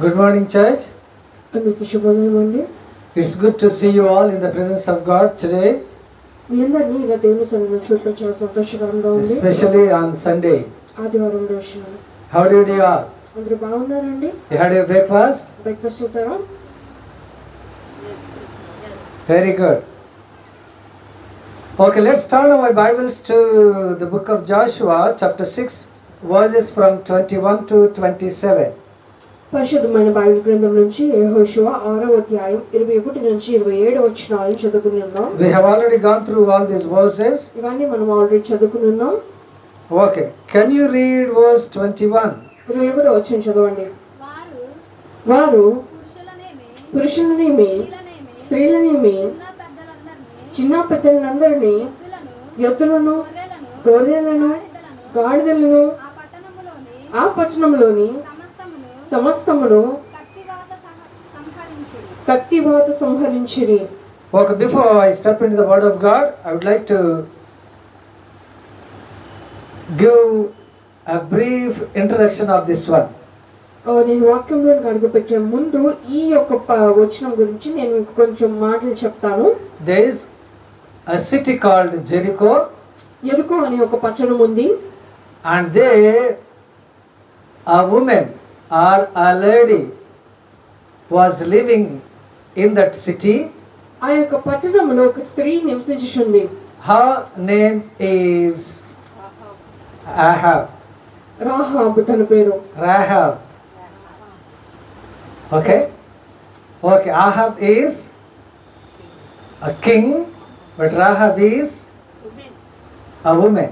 Good morning, church. It's good to see you all in the presence of God today, especially on Sunday. How did you all? You had your breakfast? Very good. Okay, let's turn our Bibles to the book of Joshua, chapter 6, verses from 21 to 27. పరిశుద్ధమైన Bible గ్రంథం నుంచి యెహోషువ 6వ అధ్యాయం 21 నుంచి 27 వచనాలను చదువుకుందాం. We have already gone through all these verses. ఇవన్నీ మనం ఆల్రెడీ చదువుకున్నాం. Okay, can you read verse 21? 21వ వచనం చదవండి. వారు పురుషులనేమి స్త్రీలనేమి చిన్న పెద్దలందరినీ ఎద్దులను గొర్రెలను గాడిదలను ఆ పట్టణంలోని సమస్తమును కత్తివాత సంహరించిరి. Okay, before I step into the word of God, I would like to give a brief introduction of this one. నేను వాక్యంలో అడుగుపెట్టే ముందు ఈ యొక్క వచనం గురించి నేను కొంచెం మాటలు చెప్తాను. There is a city called Jericho. ఎరుకో అనే ఒక పట్టణం ఉంది. And there a woman or a lady was living in that city. ఆ యొక్క పట్టణంలో ఒక స్త్రీ నివసించుచుంది. Her name is Ahab. Rahab తన పేరు. Rahab. Okay. Okay, Ahab is a king, but Rahab is a woman.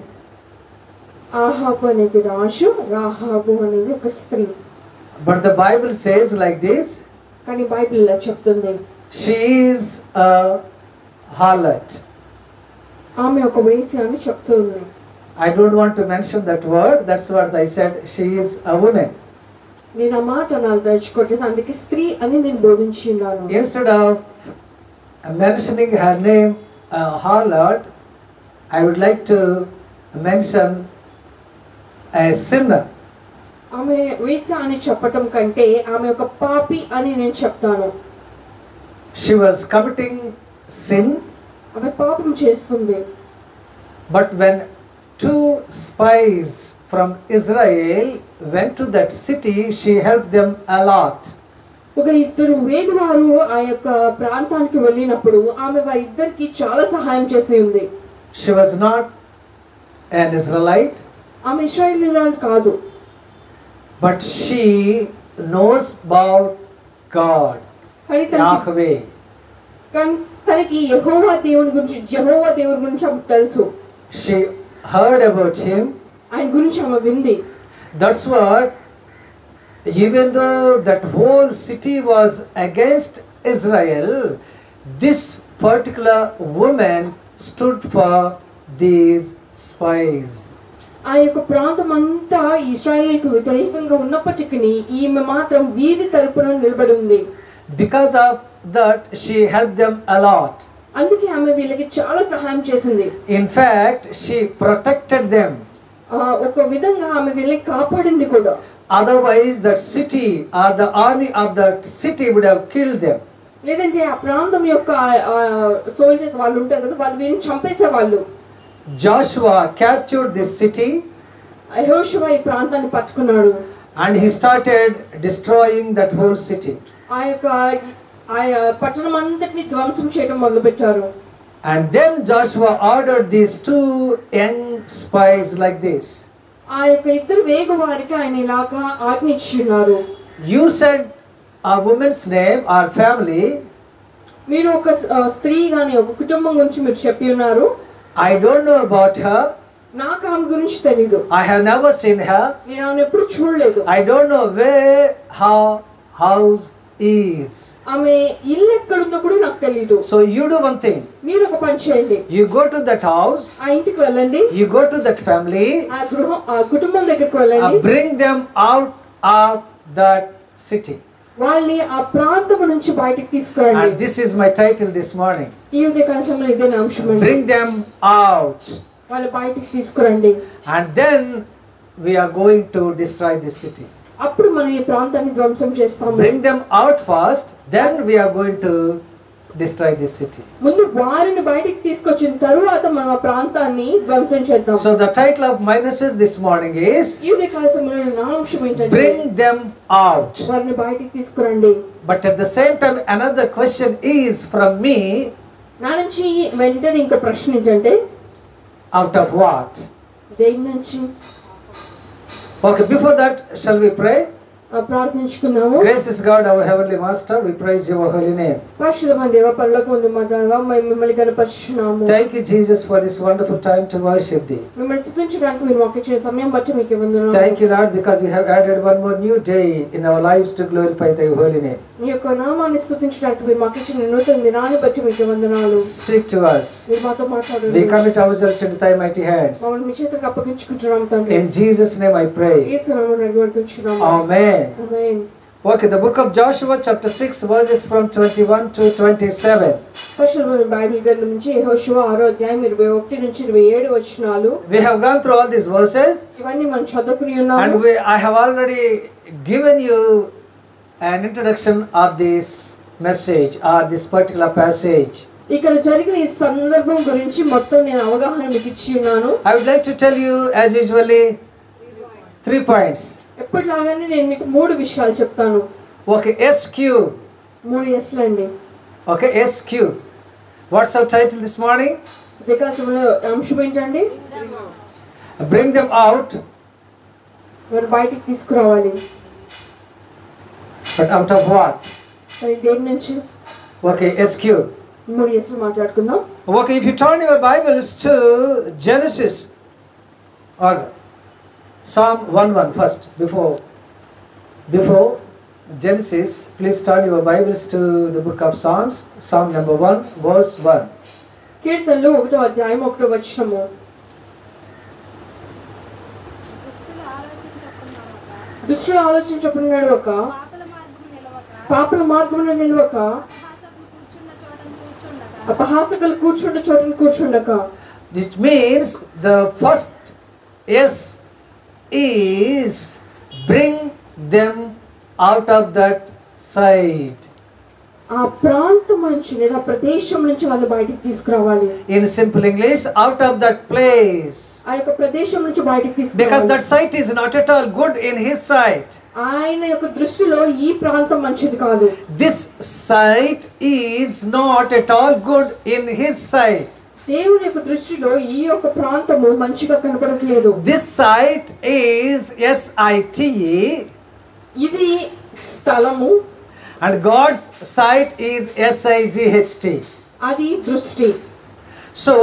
ఆహాబు అనేది రాజు, రాహాబు అనేది ఒక స్త్రీ. But the Bible says like this. కానీ బైబిల్ ఇలా చెప్తుంది. She is a harlot. ఆమె ఒక వేశ్య అని చెప్తుంది. I don't want to mention that word. That's what I said. She is a woman. నేను ఆ మాట దలుచుకోవట్లేదు, అందుకే స్త్రీ అని నేను బోధించినాను. Instead of mentioning her name harlot, I would like to mention a sinner. ఆమె వేశ్య అని చెప్పటం కంటే ఆమె ఒక పాపి అని నేను చెప్తాను. She was committing sin. ఆమె పాపం చేస్తుంది. But when two spies from Israel went to that city, she helped them a lot. ఒక ఇద్దరు వేగువారు ఆ యొక్క ప్రాంతానికి వెళ్ళినప్పుడు ఆమె వారిద్దరికి చాలా సహాయం చేసి ఉంది. She was not an Israelite. ఆమె ఇశ్రాయేలీయురాలు కాదు. But she knows about God, Yahweh. తనకి యెహోవా దేవుని గురించి ఆమెకు తెలుసు. She heard about him. ఆయన గురించి ఆమె వింది. That's what, even though that whole city was against Israel, this particular woman stood for these spies. ఆ యొక్క ప్రాంతం అంతా ఇశ్రాయేలుకు వ్యతిరేకంగా ఉన్నప్పటికీ ఈమె మాత్రం వీరి తరపున నిలబడి ఉంది. Because of that, she helped them a lot. అందుకే ఆమె వీళ్ళకి చాలా సహాయం చేసింది. In fact, she protected them. ఒక విధంగా ఆమె వీళ్ళని కాపాడింది కూడా. Otherwise, that city or the army of that city would have killed them. లేదంటే ఆ ప్రాంతం యొక్క సోల్జర్స్ వాళ్ళు ఉంటారు కదా, వాళ్ళు వీళ్ళని చంపేసేవాళ్ళు. Joshua captured this city. యెహోషువ ఈ ప్రాంతాన్ని పట్టుకున్నాడు. And he started destroying that whole city. ఆ పట్టణం అంతటిని ధ్వంసం చేయడం మొదలుపెట్టారు. And then Joshua ordered these two young spies like this. ఆ యొక్క ఇద్దరు వేగవారికి ఆయన ఇలాగా ఆజ్ఞించున్నారు. You said a woman's name or family. మీరు ఒక స్త్రీ గాని ఒక కుటుంబం గురించి మీరు చెప్పి ఉన్నారు. I don't know about her. నాకు ఆమె గురించి తెలీదు. I have never seen her. నేను ఆమెను ఎప్పుడు చూడలేదు. I don't know where her house is. ఆమె ఇల్లు ఎక్కడుందో కూడా నాకు తెలీదు. So you do one thing. మీరు ఒక పని చేయండి. You go to that house. ఆ ఇంటికి వెళ్ళండి. You go to that family. ఆ కుటుంబం దగ్గరికి వెళ్ళండి. Bring them out of that city. వాళ్ళని ఆ ప్రాంతం నుంచి బయటికి తీసుకురండి. And this is my title this morning. ఈ ఉదయ సమయంలో ఇదే నా అంశం. Bring them out. వాళ్ళు బయటికి తీసుకురండి. And then we are going to destroy this city. అప్పుడు మనం ఈ ప్రాంతాన్ని ధ్వంసం చేస్తాము. Bring them out first, then we are going to destroy this city. ముందు వారిని బయటికి తీసుకొచ్చిన తరువాత మనం ఆ ప్రాంతాన్ని ధ్వంసం చేద్దాం. So the title of my message this morning is ఈ ఉదయకాల సమయంలో నా అంశం ఏంటంటే bring them out. వారిని బయటికి తీసుకురండి. But at the same time another question is from me, నా నుంచి వెంటనే ఇంకో ప్రశ్న ఏంటంటే out of what? దేని నుంచి? Okay, before that shall we pray? ప్రార్థించుకుందాము. Gracious God, our heavenly master, we praise your holy name. పరిశుద్ధమైన దేవ, పరలోకమందు మా దేవ, మేము మిమ్మల్ని కనపరుచుచున్నాము. Thank you Jesus for this wonderful time to worship thee. మిమ్మల్ని స్తుతించడానికి మీరు మాకు ఇచ్చిన సమయం బట్టి మీకు వందనాలు. Thank you Lord, because you have added one more new day in our lives to glorify thy holy name. మీ యొక్క నామాన్ని స్తుతించడానికి మీరు మాకు ఇచ్చిన నూతన దినాన్ని బట్టి మీకు వందనాలు. Speak to us. మీరు మాతో మాట్లాడండి. We commit ourselves into thy mighty hands. మమ్మల్ని మీ చేతులకు అప్పగించుకుంటున్నాము తండ్రి. In Jesus name I pray. యేసు నామమున అడుగుచున్నాము. Amen. Amen. Okay, the book of Joshua chapter 6 verses from 21 to 27. పరిశుద్ధమైన బైబిల్ గ్రంథం నుంచి యెహోషువ 6వ అధ్యాయం 21 నుంచి 27 వచనాలు. We have gone through all these verses ఇవన్నీ మనం చదువుకుని ఉన్నాము. and I have already given you an introduction of this message or this particular passage. ఇక్కడ జరిగిన ఈ సందర్భం గురించి మొత్తం నేను అవగాహన మీకు ఇచ్చి ఉన్నాను. I would like to tell you as usually 3 points. ఎప్పటిలాగానే నేను మీకు 3 విషయాలు చెప్తాను. Okay, S cube. 3 ఎస్లు అండి. Okay, S cube. What's our title this morning? వికాసంలో అంశం ఏంటండి? Bring them out. వారు బయటికి తీసుకురావాలి. But out of what? మరి దేని నుంచి? Okay, S cube. 3 ఎస్లు మాట్లాడుకుందాం. Okay, if you turn your Bibles to Genesis, okay, Psalm 1:1 first, before Genesis, please turn your Bibles to the book of Psalms, Psalm number 1, verse 1. కీర్తనలు 1వ అధ్యాయం 1వ వచనము. దుష్టుల ఆలోచించకున్నాడు ఒక పాపల మార్గమున నిలవక అపహాసకులు కూర్చుండ చోటను కూర్చుండక. Which means the first S is bring them out of that side. ఆ ప్రాంతం నుంచి లేదా ప్రదేశం నుంచి వాళ్ళు బయటికి తీసుకురావాలి. In simple English, out of that place. ఆ యొక్క ప్రదేశం నుంచి బయటికి తీసుకురావాలి. Because that site is not at all good in his sight. ఆయన యొక్క దృష్టిలో ఈ ప్రాంతం మంచిది కాదు. This site is not at all good in his sight. దేవుని యొక్క దృష్టిలో ఈ యొక్క ప్రాంతము మంచిగా కనపడట్లేదు. This site is S-I-T-E. ఇది స్థలము. And God's sight is S-I-G-H-T. అది దృష్టి. So,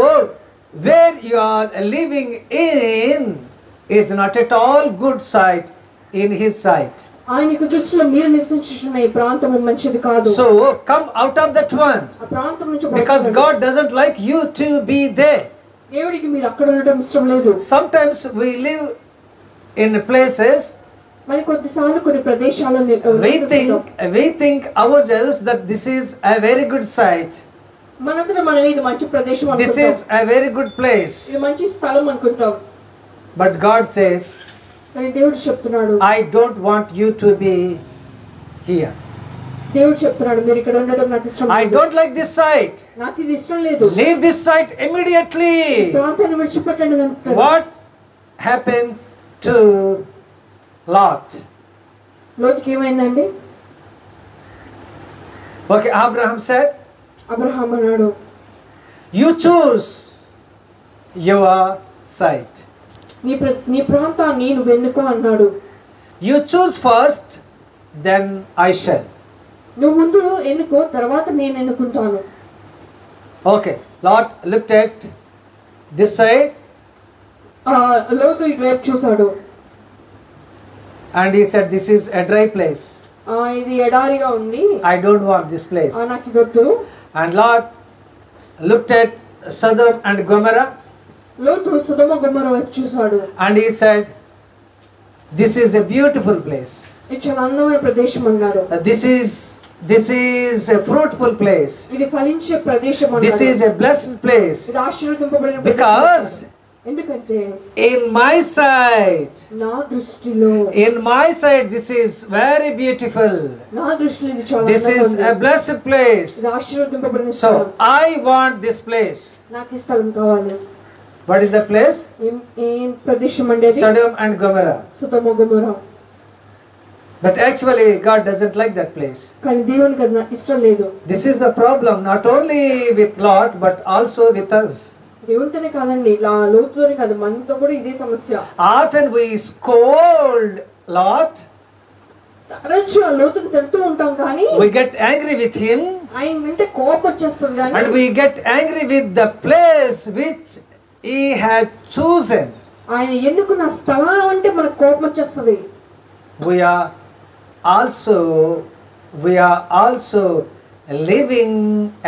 where you are living in is not at all good sight in his sight. ఆయనకు దృష్టిలో మీరు నివసించుచున్న ఈ ప్రాంతము మంచిది కాదు. So, come out of that one. ఆ ప్రాంతం నుంచి Because God doesn't like you to be there. దేవుడికి మీరు అక్కడ ఉండడం ఇష్టం లేదు. Sometimes we live in places, మరి కొద్దిసార్లు కొన్ని ప్రదేశాల్లో we think ourselves that this is a very good site. మనంతట మనం ఇది మంచి ప్రదేశం This అనుకుంటాం. is a very good place. ఇది మంచి స్థలం అనుకుంటాం. But God says, కానీ దేవుడు చెప్తున్నాడు, I don't want you to be here. దేవుడు చెప్తున్నాడు మీరు ఇక్కడ ఉండడం నాకు ఇష్టం I లేదు. don't like this site. నాకు ఇది ఇష్టం లేదు. Leave this site immediately. ప్రాంతాన్ని విడిచిపెట్టండి అంటాడు. What happened to Lot? లోతుకి ఏమైందండి? Okay, Abraham said, అబ్రహాం అన్నాడు, you choose your site. నీ ప్రాంతాన్ని నువ్వు ఎన్నుకో అన్నాడు. You choose first, then I shall. నువ్వు ముందు ఎన్నుకో, తర్వాత నేను ఎన్నుకుంటాను. Okay, Lot looked at this side లోతు ఇటువైపు చూశాడు. and he said, this is a dry place. ఇది ఎడారిగా ఉంది, I don't want this place. నాకు ఇది వద్దు. And Lot looked at Sodom and Gomorrah లోతు సొదొమ గొమొర్రా వైపు చూశాడు. and he said, this is a beautiful place. ఇది చాలా అందమైన ప్రదేశం అన్నారు. This is a fruitful place. ఇది ఫలించే ప్రదేశం This అన్నారు. is a blessed place. ఇది ఆశీర్వదింపబడిన Because ఎందుకంటే in my sight, నా దృష్టిలో this is very beautiful. నా దృష్టిలో ఇది చాలా This is a blessed place. ఇది ఆశీర్వదింపబడిన స్థలం. So I want this place. నాకు ఈ స్థలం కావాలి. What is the place? ఏం ప్రదేశం అంటే అది? Sodom and Gomorrah. Sodom Gomorrah. But actually God doesn't like that place. కానీ దేవునికి అది నాకు ఇష్టం లేదు. This is the problem not only with Lot but also with us. దేవునితోనే కాదండి, లోతుతోనే కాదు, మనతో కూడా ఇదే సమస్య. Often we scold Lot. తరచు ఆ లోతుకు తిడుతూ ఉంటాం కానీ We get angry with him. ఆయన వెంట కోపం వచ్చేస్తుంది కానీ And we get angry with the place which he had chosen. ఆయన ఎన్నుకున్న స్థలం అంటే మనకు కోపం వచ్చేస్తుంది. We are also living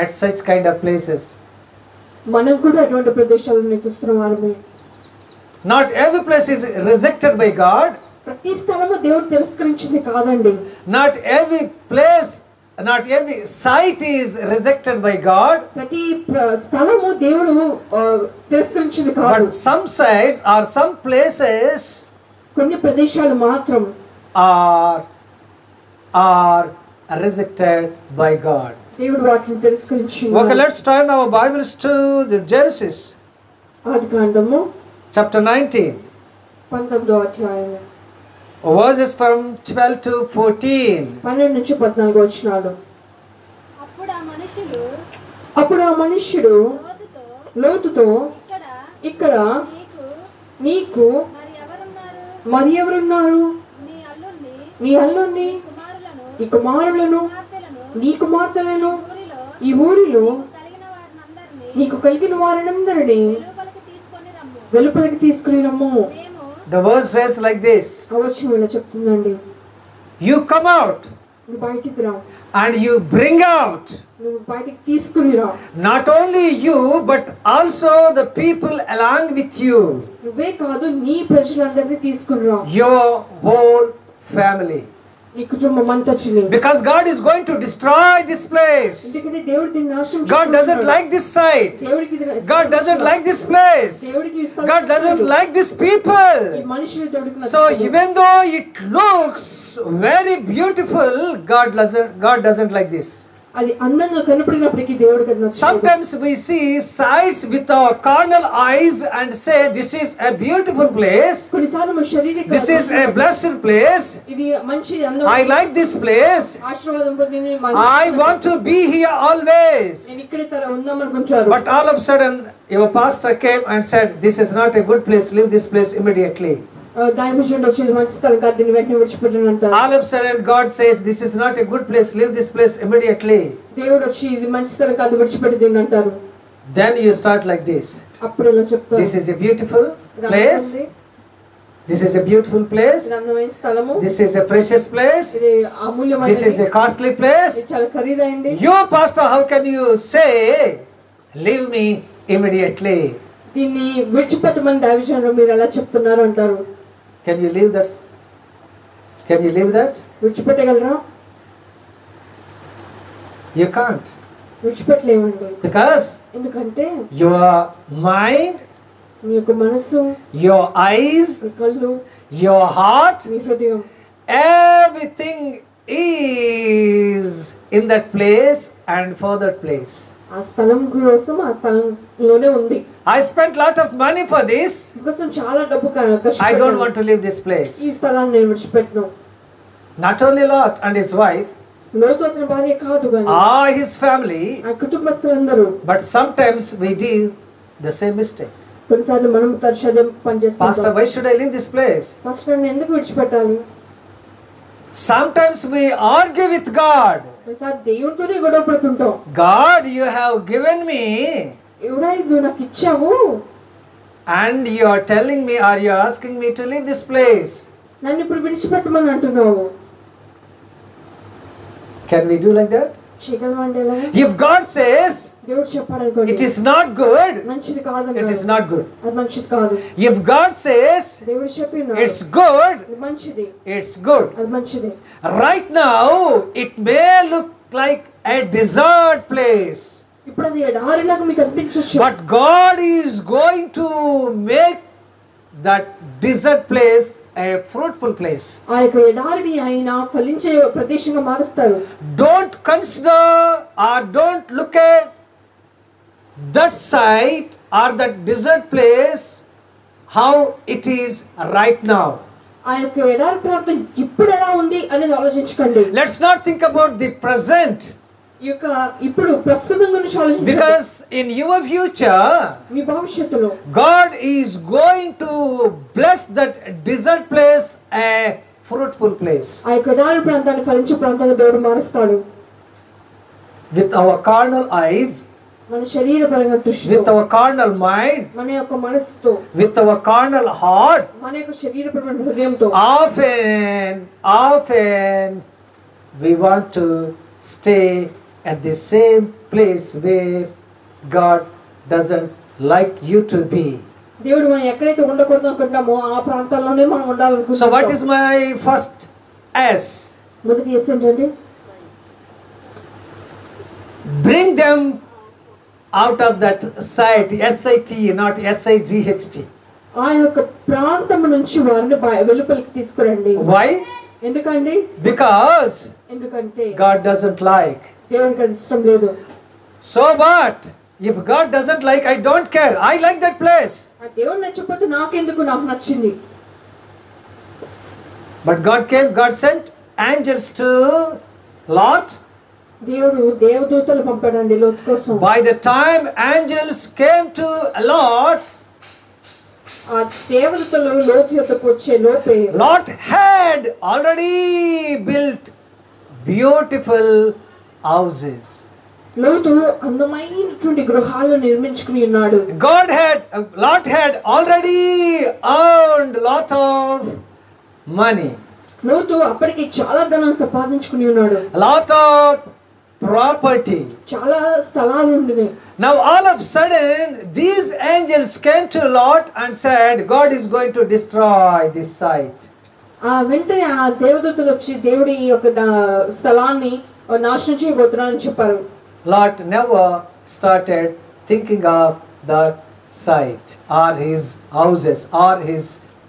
at such kind of places. మనం కూడా అటువంటి ప్రదేశాలను నివసిస్తున్న వారమే. Not every place is rejected by God. ప్రతి స్థలము దేవుడు తిరస్కరించింది కాదండి. Not every site is rejected by God. ప్రతి స్థలము దేవుడు తిరస్కరించింది కాదు. But some sites or some places కొన్ని ప్రదేశాలు మాత్రం are rejected by God. దేవుడు వాటిని తిరస్కరించింది. Okay, let's turn our Bibles to the Genesis. ఆదికాండము chapter 19. 19వ అధ్యాయం. Verses from 12 to 14. 12 నుంచి 14 వచనాలు. అప్పుడు ఆ మనుష్యుడు లోతుతో ఇక్కడ నీకు మరి ఎవరున్నారు? నీ అల్లుణ్ణి, నీ కుమారులను, నీ కుమార్తెలను ఈ ఊరిలో నీకు కలిగిన వారినందరినీ వెలుపలికి తీసుకుని రమ్ము. The verse says like this. అవచనం ఇలా చెప్తుందండి. You come out నువ్వు బయటికి రా. and you bring out నువ్వు బయటికి తీసుకుని రా. not only you but also the people along with you. నువ్వే కాదు నీ ప్రజలందరినీ తీసుకుని రా. Your whole family. నీ కుటుంబం అంతటిని. Because God is going to destroy this place. ఎందుకంటే దేవుడు దీన్ని నాశనం చేస్తాడు. God doesn't like this site. దేవుడికి God doesn't like this place. దేవుడికి God doesn't like these people. ఈ మనుషులు దేవుడికి So even though it looks very beautiful, God doesn't like this. అది అందంగా కనపడినప్పటికీ దేవుడికి అది నచ్చదు. Sometimes we see sights with our carnal eyes and say this is a beautiful place. కొన్నిసార్లు మన శారీరక This is a blessed place. ఇది మంచి అందం. I like this place. ఆశీర్వాదం పొందింది. I want to be here always. నేను ఇక్కడే ఉందాం అనుకుంటారు. But all of a sudden your pastor came and said this is not a good place, leave this place immediately. దైవజనుడు వచ్చి మంచి స్థలం కాదు, దీన్ని వెంటనే విడిచిపెట్టండి అంటారు. All of a sudden God says this is not a good place, leave this place immediately. దేవుడు వచ్చి ఇది మంచి స్థలం కాదు, విడిచిపెట్టి దీన్ని అంటారు. Then you start like this. అప్పుడు ఇలా చెప్తారు. This is a beautiful place. This is a beautiful place. అందమైన స్థలము. This is a precious place. ఇది అమూల్యమైనది. This is a costly place. ఇది చాలా ఖరీదైంది. You pastor, how can you say leave me immediately? దీన్ని విడిచిపెట్టమని దైవజనుడు మీరు ఎలా చెప్తున్నారు అంటారు. Can you leave that? Can you leave that? విడిచిపెట్టగలరా? You can't. విడిచిపెట్టలేమండి. Because ఎందుకంటే your mind, మీ యొక్క మనసు, your eyes, మీ కళ్ళు, your heart, మీ హృదయం, everything is in that place and for that place. ఆ స్థలం కోసం ఆ స్థలంలోనే ఉంది. I spent lot of money for this. కోసం చాలా డబ్బు ఖర్చు పెట్టాను. I don't want to leave this place. ఈ స్థలాన్ని నేను విడిచిపెట్టను. Not only Lot and his wife, లోతు అతని భార్య కాదు కానీ his family, ఆ కుటుంబస్తులందరూ. but sometimes we do the same mistake. కొన్నిసార్లు మనం తరచు అదే పని చేస్తాం. Pastor, why should I leave this place? Pastor నేను ఎందుకు విడిచిపెట్టాలి? Sometimes we argue with God. కొన్నిసార్లు దేవుడితోనే గొడవ పడుతుంటాం. God, you have given me, ఎవడా నువ్వు నాకు ఇచ్చావు, and you are telling me, are you asking me to leave this place? నన్ను ఇప్పుడు విడిచిపెట్టమని అంటున్నావు. Can we do like that? చేయగలమండి ఎలా? If God says దేవుడు చెప్పాడనుకోండి it is not good, మంచిది కాదు, it is not good. అది మంచిది కాదు. If God says దేవుడు చెప్పినాడు it's good, మంచిది, it's good. అది మంచిది. Right now it may look like a desert place. ఇప్పుడు అది ఎడారిలాగా మీకు అనిపించవచ్చు. But God is going to make that desert place a fruitful place. ఆ యొక్క ఎడారిని ఆయన ఫలించే ప్రదేశంగా మారుస్తారు. Don't consider or don't look at that site or that desert place how it is right now. ఆ యొక్క ఎడారి ప్రాంతం ఇప్పుడు ఎలా ఉంది అనేది ఆలోచించకండి. Let's not think about the present. ఈ యొక్క ఇప్పుడు ప్రస్తుతం గురించి ఆలోచించండి. Because in your future, మీ భవిష్యత్తులో God is going to bless that desert place a fruitful place. ఆ యొక్క ఎడారి ప్రాంతాన్ని ఫలించే ప్రాంతంగా దేవుడు మారుస్తాడు. With our carnal eyes, మన శరీరపరంగా దృష్టితో, with our carnal minds, మన యొక్క మనసుతో, with our carnal hearts, మన యొక్క శరీరపరమైన హృదయంతో often we want to stay at the same place where God doesn't like you to be. దేవుడు మనం ఎక్కడైతే ఉండకూడదు అనుకుంటామో ఆ ప్రాంతాల్లోనే మనం ఉండాలనుకుంటాం. So what is my first S? మొదటి ఎస్ ఏంటంటే Bring them out of that site, SIT, not SIGHT. ఆ యొక్క ప్రాంతం నుంచి వారిని వెలుపలికి తీసుకురండి. Why? ఎందుకండి? Because ఎందుకంటే God doesn't like. దేవునికి అది ఇష్టం లేదు. So what? If God doesn't like, I don't care. I like that place. ఆ దేవుడు నచ్చకపోతే నాకెందుకు, నాకు నచ్చింది. But God sent angels to Lot. దేవుడు దేవదూతలు పంపాడండి లోతు కోసం. By the time angels came to Lot, ఆ దేవదూతలు లోతు యొద్దకు వచ్చే లోపే Lot had already built beautiful houses. లోతు అందమైనటువంటి గృహాలను నిర్మించుకుని ఉన్నాడు. Lot had already earned lot of money. లోతు అప్పటికి చాలా ధనం సంపాదించుకుని ఉన్నాడు. Lot of property. చాలా స్థలాలు ఉండినాయి. Now all of a sudden these angels came to Lot and said, God is going to destroy this site. ఆ వెంటనే ఆ దేవదూతలు వచ్చి దేవుడి యొక్క స్థలాన్ని నాశనం చేయబోతున్నారని చెప్పారు. Lot never started thinking of that site or his houses or his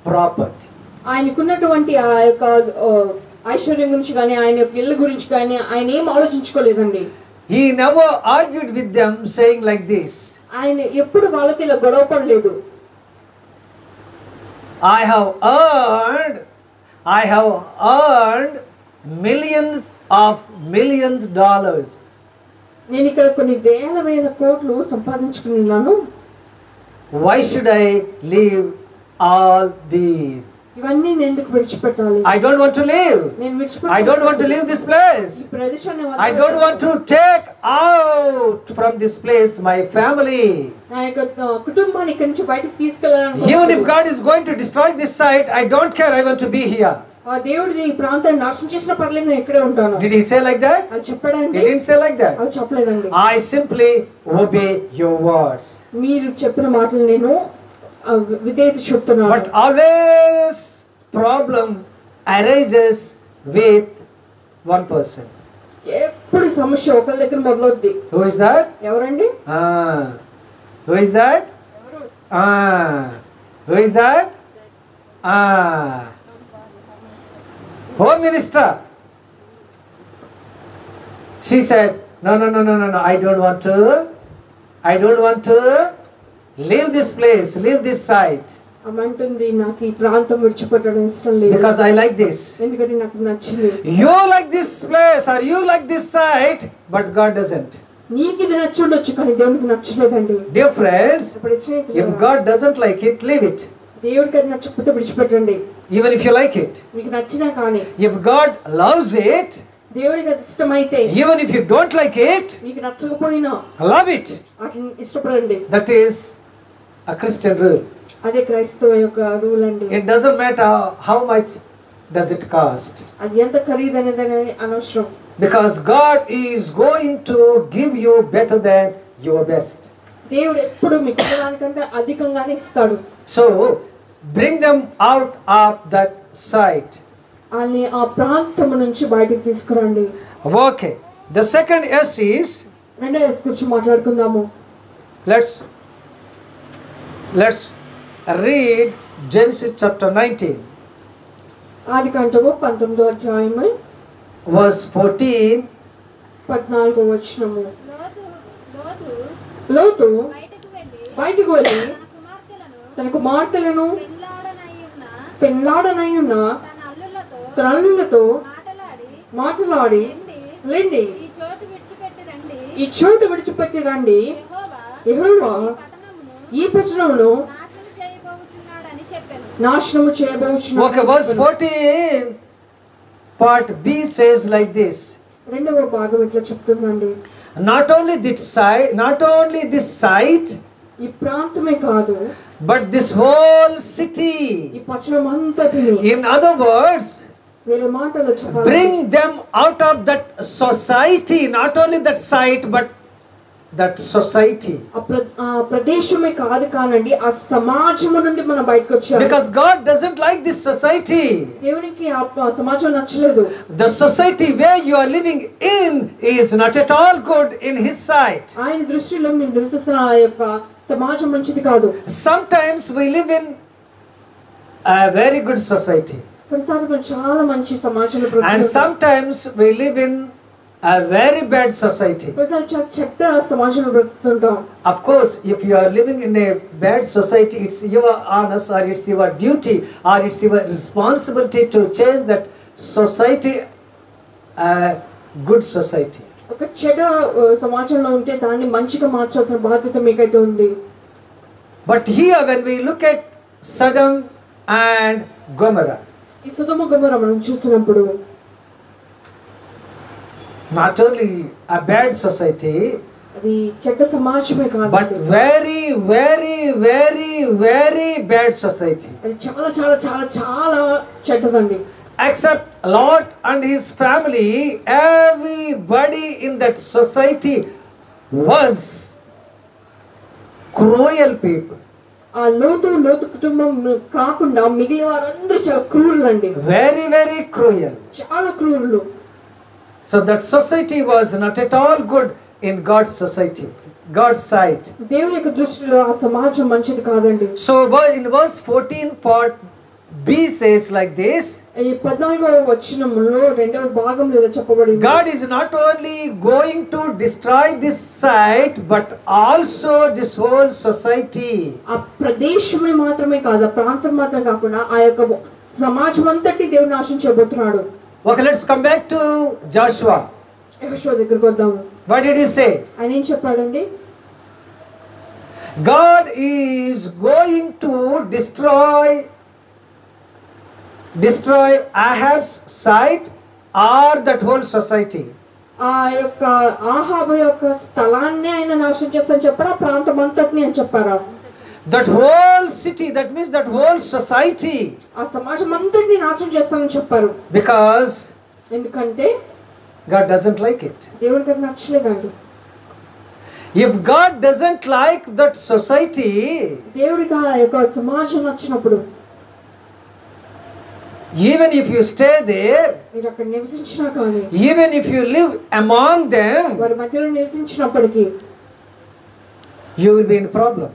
property. ఆయనకున్నటువంటి ఆ యొక్క ఐశ్వర్యం గురించి కానీ ఆయన యొక్క ఇల్లు గురించి కానీ ఆయన ఏం ఆలోచించుకోలేదండి. He never argued with them saying like this. ఆయన ఎప్పుడు వాళ్ళతో ఇలా గొడవ పడలేదు. I have earned millions dollars. నేను ఇక్కడ కొన్ని వేల కోట్లు సంపాదించుకుని ఉన్నాను. Why should I leave all these? ఇవన్నీ నేను ఎందుకు విడిచిపెట్టాలి? I don't want to leave. నేను విడిచిపెట్టాలి. I don't want to leave this place. ఈ ప్రదేశాన్ని I don't want to take out from this place my family. నా యొక్క కుటుంబాన్ని ఇక్కడి నుంచి బయటికి తీసుకెళ్ళాలని. Even if God is going to destroy this site, I don't care. I want to be here. ఆ దేవుడు ఈ ప్రాంతాన్ని నాశనం చేసినా పర్లేదు, నేను ఇక్కడే ఉంటాను. Did he say like that? అది చెప్పాడండి. He didn't say like that. అది చెప్పలేదండి. I simply obey your words. మీరు చెప్పిన మాటలు నేను విధేయత చూపుతున్నాను. But always problem arises with one person. ఎప్పుడు సమస్య ఒకరి దగ్గర మొదలవుద్ది. Who is that? ఎవరండి? Who is that? Who is that? Home Minister. She said, no, I don't want to leave this place, leave this site. అమంటుంది నాకు ఈ ప్రాంతం విడిచిపెట్టడం ఇష్టం లేదు. Because I like this. ఎందుకంటే నాకు నచ్చింది. You like this place or you like this site, but God doesn't. నీకు ఇది నచ్చి ఉండొచ్చు కానీ దేవునికి నచ్చలేదండి. Dear friends, if God doesn't like it, leave it. దేవుడికి అది నచ్చకపోతే విడిచిపెట్టండి. Even if you like it. మీకు నచ్చినా కానీ. If God loves it, దేవుడికి అది ఇష్టమైతే, even if you don't like it, మీకు నచ్చకపోయినా love it. వాటిని ఇష్టపడండి. That is a Christian rule. అదే క్రైస్తవ యొక్క రూల్ అండి. It doesn't matter how much does it cost. అది ఎంత ఖరీదైనదని అనవసరం. Because God is going to give you better than your best. దేవుడు ఎప్పుడు మీకు దానికంటే అధికంగానే ఇస్తాడు. So bring them out of that site. వాళ్ళని ఆ ప్రాంతం నుంచి బయటికి తీసుకురండి. Okay. The second S is రెండో యేసు గురించి మాట్లాడుకుందాము. Let's read Genesis chapter 19. ఆదికాండము 19వ అధ్యాయము verse 14. 14వ వచనము. లోతు బయటకు వెళ్ళి తన కుమార్తెలను పెళ్లాడనయ్యున్న తన అల్లులతో మాట్లాడి లేండి, ఈ చోటు విడిచిపెట్టి రండి, యెహోవా ఈ పట్టణమును నాశనము చేయబోచున్నాడు. Okay, verse 14 part B says like this. రెండవ భాగం ఇట్లా చెప్తుందండి. Not only this site, ఈ ప్రాంతమే కాదు, but this whole city. ఈ పట్టణం అంతటిని, In other words, వేరే మాటల్లో చెప్పాలి, bring them out of that society. Not only that site, but that society. ఆ ప్రదేశమే కాదు కానండి, ఆ సమాజము నుండి మనం బయటకు వచ్చాము. Because God doesn't like this society. దేవునికి ఆ సమాజం నచ్చలేదు. The society where you are living in is not at all good in His sight. ఆయన దృష్టిలో మీరు నివసిస్తున్న ఆ యొక్క సమాజం మంచిది కాదు. Sometimes we live in a very good society, కొన్నిసార్లు మనం చాలా మంచి సమాజంలో and బ్రతుకుతాం. sometimes we live in a very bad society. కొన్నిసార్లు చాలా చెడ్డ సమాజంలో బ్రతుకుతుంటాం. Of course, if you are living in a bad society, it's your honest or it's your duty or it's your responsibility to change that society a good society. ఒక చెడ్డ సమాజంలో ఉంటే దాన్ని మంచిగా మార్చాల్సిన బాధ్యత మీకైతే ఉంది. But here when we look at Sodom and Gomorrah, ఈ సొదొమ గొమొర్రా మనం చూస్తున్నప్పుడు not only a bad society, అది చెడ్డ సమాజమే కాదు, but very, very, very, very bad society. అది చాలా చాలా చాలా చాలా చెడ్డదండి. Except Lot and his family, everybody in that society was cruel people. ఆ లోతు కుటుంబం కాకుండా మిగిలిన వారందరూ చాలా క్రూరులండి. Very, very cruel. చాలా క్రూరులు. So that society was not at all good in God's society, God's sight. దేవుని యొక్క దృష్టిలో ఆ సమాజం మంచిది కాదండి. So in verse 14 part B says like this. ఈ 14వ వచనములో రెండవ భాగంలో ఇలా చెప్పబడింది. God is not only going to destroy this site but also this whole society. ఆ ప్రదేశమే మాత్రమే కాదు, ఆ ప్రాంతం మాత్రం కాకుండా ఆ యొక్క సమాజం అంతటి దేవుడు నాశనం చేయబోతున్నాడు. Okay, let's come back to Joshua. యెహోషువ దగ్గరికి వద్దాము. What did he say? ఆయన ఏం చెప్పాడండి? God is going to destroy Ahab's site or that whole society. ఆ యొక్క ఆహాబు యొక్క స్థలాన్ని ఆయన నాశనం చేస్తానని చెప్పారా, ప్రాంతం అంతటిని అని చెప్పారా? That whole city, that means that whole society. ఆ సమాజం అంతటిని నాశనం చేస్తానని చెప్పారు. Because ఎందుకంటే God doesn't like it. దేవునికి అది నచ్చలేదండి. If God doesn't like that society, దేవుడికి ఆ యొక్క సమాజం నచ్చినప్పుడు, even if you stay there, మీరు అక్కడ నివసించినా కానీ, even if you live among them, వారి మధ్యలో నివసించినప్పటికీ you will be in problem.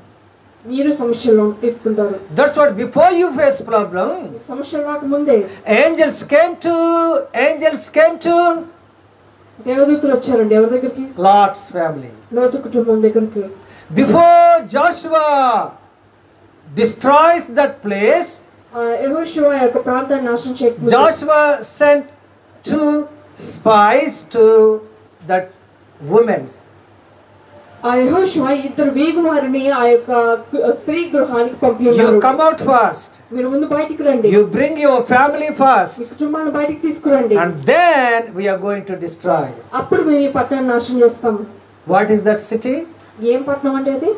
మీరు సమస్యలు ఎదుర్కొంటారు. That's what before you face problem, సమస్యలు రాకముందే angels came to దేవదూతలు వచ్చారండి. ఎవరి దగ్గరికి? Lot's family. లోతు కుటుంబం దగ్గరికి. Before Joshua destroys that place, యెహోషువ యొక్క ప్రాంతాన్ని నాశనం చేయకుండా Joshua sent 2 spies to that women. ఆ యెహోషువ 2 వేగువారిని ఆ యొక్క స్త్రీ గృహానికి You పంపించారు. come out first. మీరు ముందు బయటికి రండి. You bring your family me first. కుటుంబాన్ని బయటికి తీసుకురండి. And then we are going to destroy. అప్పుడు మేము ఈ పట్టణాన్ని నాశనం చేస్తాం. What is that city? ఏం పట్టణం అంటే అది?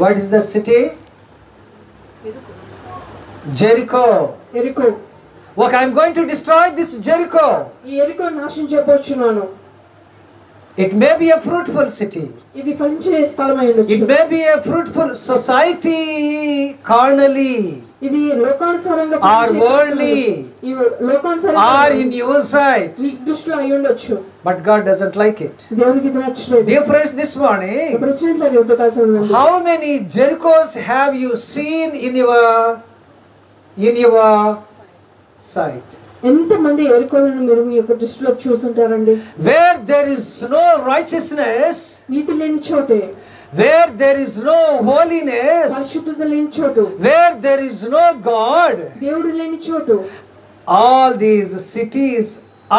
What is that city? Jericho. ఎరికో. Okay, I'm going to destroy this Jericho. ఈ ఎరికో నాశనం చేయబోచున్నాను. It may be a fruitful city. ఇది ఫలించే స్థలమై ఉండొచ్చు. It may be a fruitful society carnally ఇది లోకానుసారంగా or worldly ఈ లోకానుసారంగా or in your sight. మీ దృష్టిలో అయి ఉండొచ్చు. But God doesn't like it. దేవునికి ఇది నచ్చలేదు. Dear friends, this morning, how many Jerichos have you seen in your sight? ఎంతమంది ఎరికోలను మీరు మీ యొక్క దృష్టిలో చూసుంటారండి? Where there is no righteousness, నీతి లేని చోటే, where there is no holiness, పరిశుద్ధత లేని చోటు, where there is no God, దేవుడు లేని చోటు, all these cities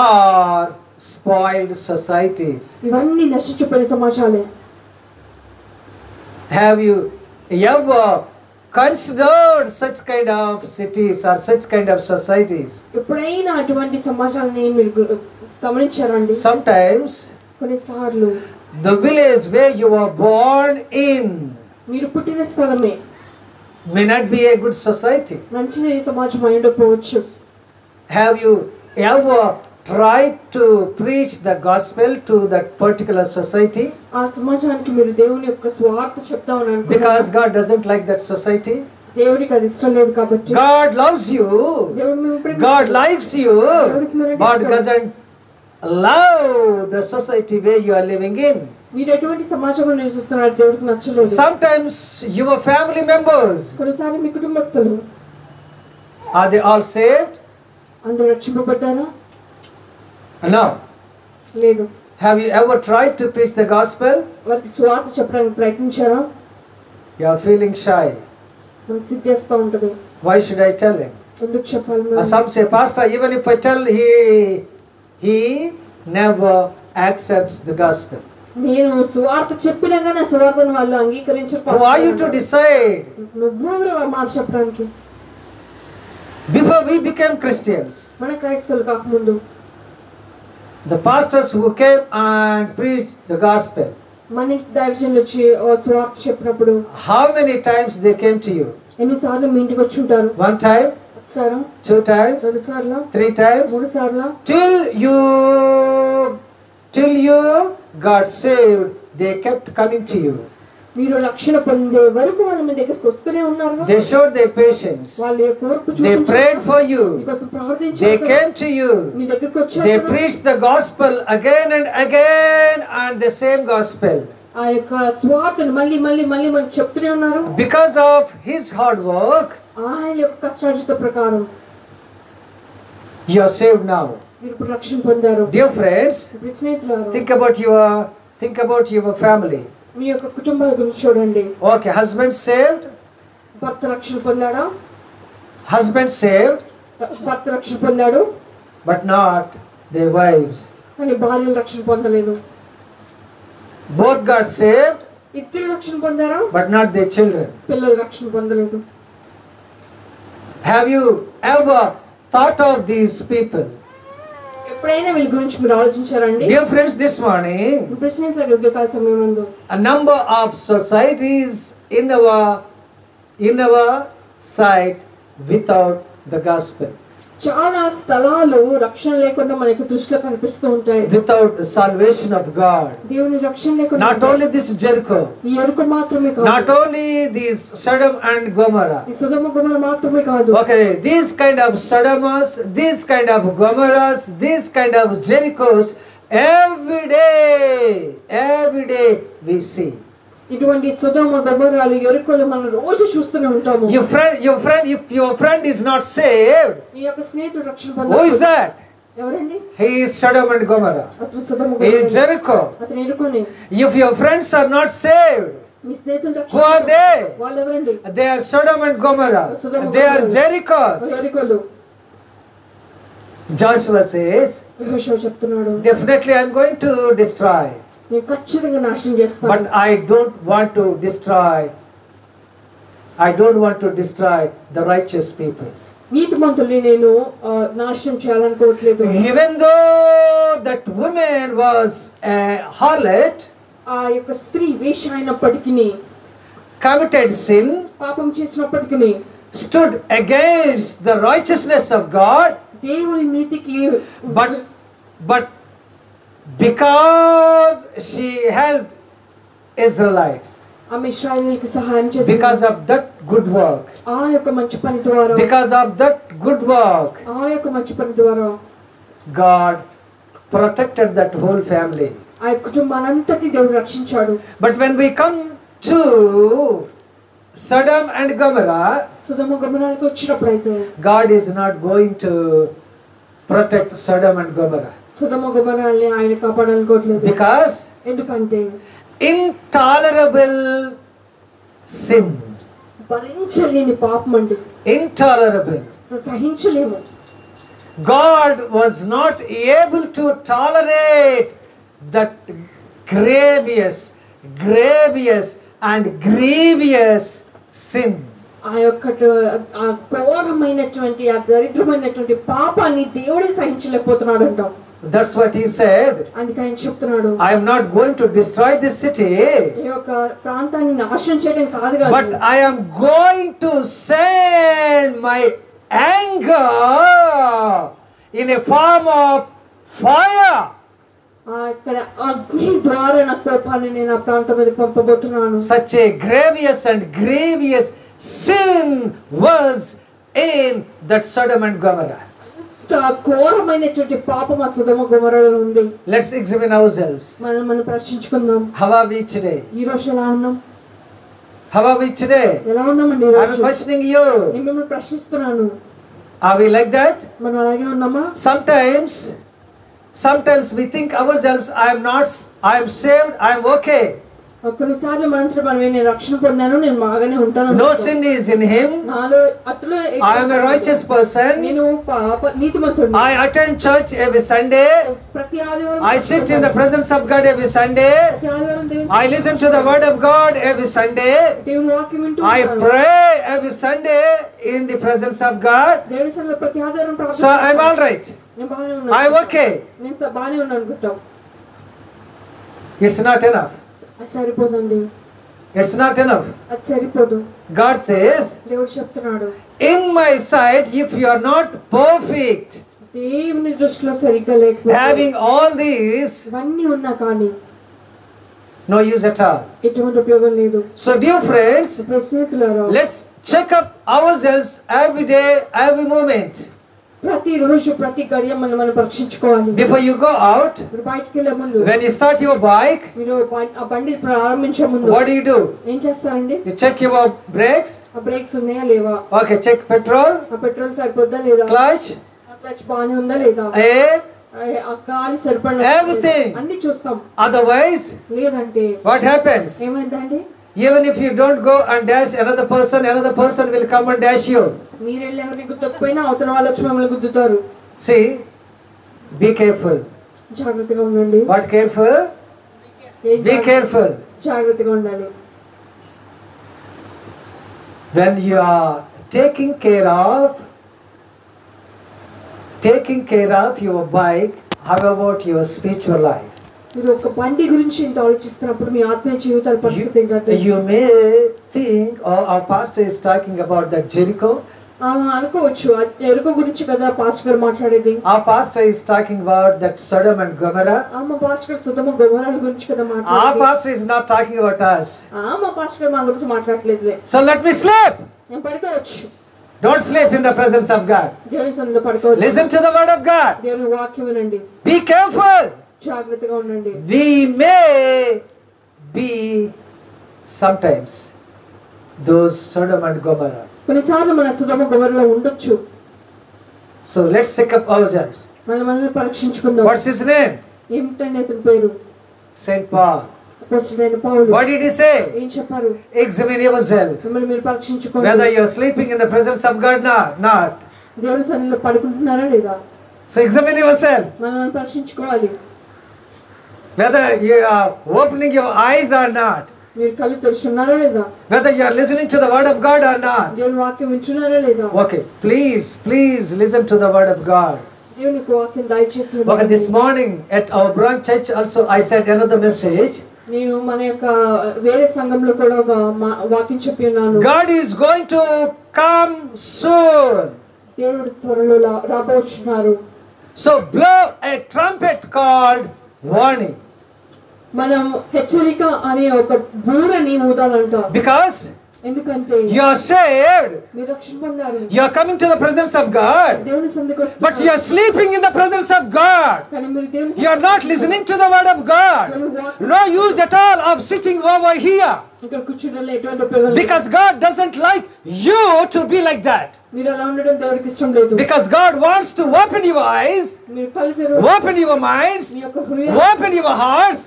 are spoiled societies. ఇవన్నీ నశించిపోయిన సమాజాలే. Have you ever considered such kind of cities or such kind of societies? ఎప్పుడైనా అటువంటి సమాజాలని మీరు గమనించారండి? Sometimes కొన్నిసార్లు the village where you were born in మీరు పుట్టిన స్థలమే may not be a good society. మంచి సమాజం అయి ఉండకపోవచ్చు. Have you ever tried to preach the gospel to that particular society? ఆ సమాజానికి మీరు దేవుని యొక్క స్వార్థ చెప్తామని అనుకుంటున్నారా? Because God doesn't like that society. దేవునికి అది ఇష్టం లేదు కాబట్టి. God loves you. దేవుడు మిమ్మల్ని ప్రేమిస్తాడు. God likes you. But doesn't love the society where you are living in. మీరు ఎటువంటి సమాజంలో నివసిస్తున్నారో దేవుడికి నచ్చలేదు. Sometimes your family members, కొన్నిసార్లు మీ కుటుంబస్తులు, are they all saved? అందరూ రక్షింపబడ్డారా? No. లేదు. Have you ever tried to preach the gospel? వారికి స్వార్థ చెప్పడానికి ప్రయత్నించారా? You are feeling shy. మనకు సిగ్గేస్తూ ఉంటుంది. Why should I tell him? ఎందుకు చెప్పాలి? Some say, Pastor, even if I tell, he never accepts the gospel. నేను స్వార్థ చెప్పినా కానీ ఆ స్వార్థను వాళ్ళు అంగీకరించరు. Who are you to decide? నువ్వెవరు ఆ మాట చెప్పడానికి? Before we became Christians, మన క్రైస్తవులు కాకముందు the pastors who came and preached the gospel, మన దైవజనులు వచ్చి స్వార్థ చెప్పినప్పుడు how many times they came to you? ఎన్నిసార్లు మీ ఇంటికి వచ్చి ఉంటారు? One time? ఒకసారా? 2 times? 2 సార్లు? 3 times? 3 సార్లు? Till you got saved, they kept coming to you. మీరు రక్షణ పొందే వరకు వాళ్ళ మీ దగ్గరికి వస్తూనే ఉన్నారు. They showed their patience. వాళ్ళు కోర్పు చూపించారు. They prayed for you. మీకోసం ప్రార్థించారు. They came to you. మీ దగ్గరికి వచ్చారు. They preached the gospel again and again, and the same gospel. ఆ యొక్క స్వార్థను మళ్ళీ మళ్ళీ మళ్ళీ మనకు చెప్తూనే ఉన్నారు. Because of his hard work, ఆయన యొక్క కష్టార్జిత ప్రకారం you are saved now. మీరు రక్షణ పొందారు. Dear friends, స్నేహితులారా, think about your family. మీ యొక్క కుటుంబాల గురించి చూడండి. Okay, husband saved. భర్త రక్షణ పొందాడా? Husband saved, భర్త రక్షణ పొందాడు. but not their wives. కానీ భార్యలు రక్షణ పొందలేదు. Both got saved, ఇద్దరు రక్షణ పొందారా? but not their children. పిల్లలు రక్షణ పొందలేదు. Have you ever thought of these people? ఎప్పుడైనా వీళ్ళ గురించి మీరు ఆలోచించారండి? Dear friends, this morning, ప్రశ్నించారు ఉదయకాల సమయమందు a number of societies in our sight without the gospel, చాలా స్థలాలు రక్షణ లేకుండా మనకు దృష్టిలో కనిపిస్తూ ఉంటాయి. without the salvation of God. దేవుని రక్షణ లేకుండా Not only this Jericho, ఈ ఎరుక మాత్రమే కాదు, not only these Sodom and Gomorrah. ఈ సొదొమ గొమొర్రా మాత్రమే కాదు. Okay, these kind of Sodomas, these kind of Gomorrahs, these kind of Jerichos, every day we see. ఇటువంటి సొదొమ గొమొర్రాలు ఎరుకలు మనం రోజు చూస్తూనే ఉంటాము. Your friend, if your friend is not saved, మీ యొక్క స్నేహితుడు రక్షణ who పొందాడు. is that? ఎవరండి? He is Sodom and Gomorrah. అతను సొదొమ He గొమొర్రా. is Jericho. అతను ఎరుకనే. If your friends are not saved, మీ స్నేహితుడు రక్షణ who are they? వాళ్ళు ఎవరండి? They are Sodom and Gomorrah. They are Jerichos. ఎరుకలు. Joshua says, యెహోషువ చెప్తున్నాడు, definitely I am going to destroy. నేను ఖచ్చితంగా నాశనం చేస్తాను. But I don't want to destroy the righteous people. నీతిమంతుల్ని నేను నాశనం చేయాలనుకోవట్లేదు. Even though that woman was a harlot, ఆ యొక్క స్త్రీ వేశ్య అయినప్పటికీ, committed sin, పాపం చేసినప్పటికీ, stood against the righteousness of God, దేవుని నీతికి but because she helped Israelites, ఆమె ఇశ్రాయేలీయులకు సహాయం చేసింది. because of that good work, ఆ యొక్క మంచి పని ద్వారా, because of that good work, ఆ యొక్క మంచి పని ద్వారా God protected that whole family. ఆ కుటుంబానంతటి దేవుడు రక్షించాడు. But when we come to Sodom and Gomorrah, Sodom గొమొర్రాలకు వచ్చినప్పుడైతే God is not going to protect Sodom and Gomorrah సొదొమ గొమొర్రాల్ని ఆయన కాపాడాలనుకోవట్లేదు. because ఎందుకంటే intolerable sin, భరించలేని పాపం అండి, intolerable. సహించలేము. God was not able to tolerate that grievous and grievous sin. ఆ యొక్క ఆ ఘోరమైనటువంటి ఆ దరిద్రమైనటువంటి పాపాన్ని దేవుడే సహించలేకపోతున్నాడు అంటాం. That's what he said. అందుకే ఆయన చెప్తున్నాడు, I am not going to destroy this city, ఈ యొక్క ప్రాంతాన్ని నాశనం చేయడం కాదు కాదు, but I am going to send my anger in a form of fire. ఇక్కడ అగ్ని ద్వారా నా కోపాన్ని నేను ఆ ప్రాంతం మీద పంపబోతున్నాను. Such a grievous and grievous sin was in that Sodom and Gomorrah. ఘోరమైనటువంటి పాపం ఆ సొదొమ గొమొర్రాలో ఉంది. Let's examine ourselves. మనం ప్రశ్నించుకుందాం. How are we today? ఈ రోజు ఎలా ఉన్నాం? How are we today? ఎలా ఉన్నామండి? I'm questioning you. నేను మిమ్మల్ని ప్రశ్నిస్తున్నాను. Are we like that? మనం అలాగే ఉన్నామా? Sometimes we think ourselves, I am saved, I am okay. కొన్నిసార్లు మనం నేను రక్షణ పొందాను, నేను బాగానే ఉంటాను. No sin is in him. నాలో అతలో I am a righteous person. నేను నీతిమంతుడిని. I attend church every Sunday. ప్రతి ఆదివారం I sit in the presence of God every Sunday. ప్రతి ఆదివారం I listen to the word of God every Sunday. దేవుని వాక్యం వింటూ I pray every Sunday in the presence of God. దేవుని సన్నిధిలో ప్రతి ఆదివారం ప్రార్థన. So I am all right. నేను బాగానే ఉన్నాను. I am okay. నేను బాగానే ఉన్నాను అనుకుంటాం. It's not enough. అది సరిపోదండి. It's not enough. అది సరిపోదు. God says, దేవుడు చెప్తున్నాడు, in my sight, if you are not perfect, దేవుని దృష్టిలో సరిగ్గా లేకపోతే, having all these, ఇవన్నీ ఉన్నా కానీ no use at all. ఎటువంటి ఉపయోగం లేదు. So dear friends, స్నేహితులారా, let's check up ourselves every day, every moment. ప్రతి రోజు ప్రతి గడియ మనం పరీక్షించుకోవాలి. Before you go out, మీరు బయటికి వెళ్ళే ముందు, when you start your bike, మీరు ఆ బండి ప్రారంభించే ముందు what do? ఏం చేస్తారండి? You check your brakes. ఆ బ్రేక్స్ ఉన్నాయా లేవా? Okay, check petrol, ఆ పెట్రోల్ సరిపోద్దా లేదా? clutch, ఆ క్లచ్ బాగానే ఉందా లేదా? air, ఆ గాలి సరిపడా everything. అన్ని చూస్తాం. Otherwise, లేదంటే what happens? ఏమైందండి? Even if you don't go and dash another person will come and dash you. మీరు వెళ్ళి ఎవరిని గుద్దకపోయినా అవతల వాళ్ళు వచ్చి మిమ్మల్ని గుద్దుతారు. See, be careful. జాగ్రత్తగా ఉండండి. What careful? Be careful. జాగ్రత్తగా ఉండాలి. When you are taking care of your bike, how about your spiritual life? మీరు ఒక బండి గురించి ఇంత ఆలోచిస్తున్నప్పుడు మీ ఆత్మీయ జీవితాల పరిస్థితి ఏంటంటే, You may think, our pastor is talking about that Jericho. అనుకోవచ్చు, ఎరుక గురించి కదా పాస్టర్ గారు మాట్లాడేది. Our pastor is talking about that Sodom and Gomorrah. మా పాస్టర్ గారు సొదొమ గొమొర్రాల గురించి కదా మాట్లాడేది. Our pastor is not talking about us. మా పాస్టర్ గారు మా గురించి మాట్లాడట్లేదులే. So let me sleep. నేను పడుకోవచ్చు. Don't sleep in the presence of God. దేవుని సన్నిధిలో పడుకోవచ్చు. Listen to the word of God. దేవుని వాక్యం వినండి. Be careful. జాగ్రత్తగా ఉండండి. We may be sometimes those Sodom and Gomorrahs. కొన్నిసార్లు మన సొదొమ గొమొర్రాలో ఉండొచ్చు. So let's check up ourselves. మనల్ని పరీక్షించుకుందాం. What's his name? ఏమిటండి అతని పేరు? Saint Paul. అపోస్తలుడైన పౌలు. What did he say? ఏం చెప్పారు? Examine yourself. మిమ్మల్ని మీరు పరీక్షించుకోండి. Whether you are sleeping in the presence of God or not. దేవుని సన్నిధిలో పడుకుంటున్నారా లేదా? So examine yourself. మనల్ని పరీక్షించుకోవాలి. Whether you are opening your eyes or not. మీరు కళ్ళు తెరుచున్నారా లేదా? Whether you are listening to the word of God or not. దేవుని వాక్యం వింటున్నారా లేదా? Okay, please listen to the word of God. దేవుని వాక్యం దయచేసి వినండి. Okay, this morning at our branch church also I said another message. నేను మన యొక్క వేరే సంఘంలో కూడా ఒక వాక్యం చెప్పి ఉన్నాను. God is going to come soon. దేవుడు త్వరలో రాబోతున్నారు. So blow a trumpet called warning. మనం హెచ్చరిక అనే ఒక బూరని ఊదాలంట. Because ఎందుకంటే you are saved, మీరు రక్షణ పొందారు, you are coming to the presence of God, దేవుని సన్నిధికి వస్తున్నారు, but you are sleeping in the presence of God. కానీ మీరు దేవుని You are not listening to the word of God. No use at all of sitting over here. ఇక్కడ కూర్చున్న ఎటువంటి ఉపయోగం లేదు. Because God doesn't like you to be like that. మీరు అలా ఉండడం దేవుడికి ఇష్టం లేదు. Because God wants to open your eyes, మీరు కళ్ళు తెరవండి, open your minds, మీ యొక్క హృదయం, open your hearts,